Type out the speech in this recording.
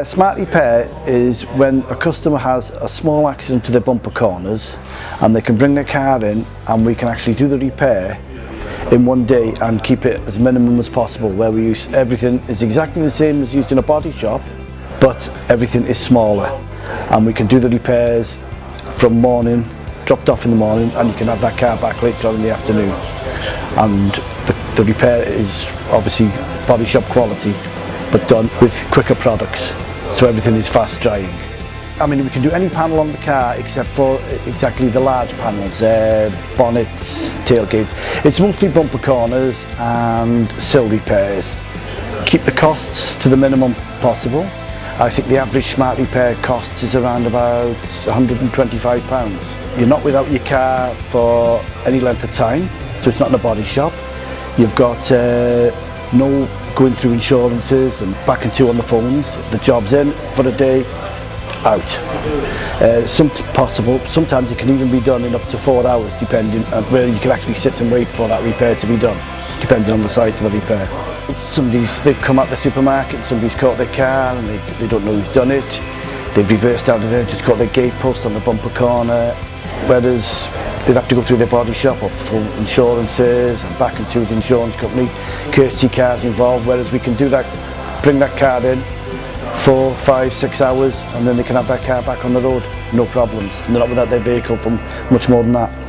Smart Repair is when a customer has a small accident to their bumper corners and they can bring their car in and we can actually do the repair in one day and keep it as minimum as possible, where we use everything is exactly the same as used in a body shop, but everything is smaller, and we can do the repairs from morning, dropped off in the morning, and you can have that car back later on in the afternoon. And the repair is obviously body shop quality, but done with quicker products, so everything is fast drying. I mean, we can do any panel on the car except for exactly the large panels, bonnets, tailgates. It's mostly bumper corners and sill repairs. Keep the costs to the minimum possible. I think the average Smart Repair costs is around about £125. You're not without your car for any length of time, so it's not in a body shop. You've got no going through insurances and back and two on the phones. The job's in for a day, out. Sometimes it can even be done in up to 4 hours, depending on where you can actually sit and wait for that repair to be done, depending on the size of the repair. They've come out the supermarket, somebody's caught their car and they don't know who's done it. They've reversed out of there, just got their gate post on the bumper corner, whereas they'd have to go through their body shop or full insurances and back and to the insurance company, courtesy cars involved, whereas we can do that, bring that car in 4, 5, 6 hours and then they can have that car back on the road, no problems. And they're not without their vehicle for much more than that.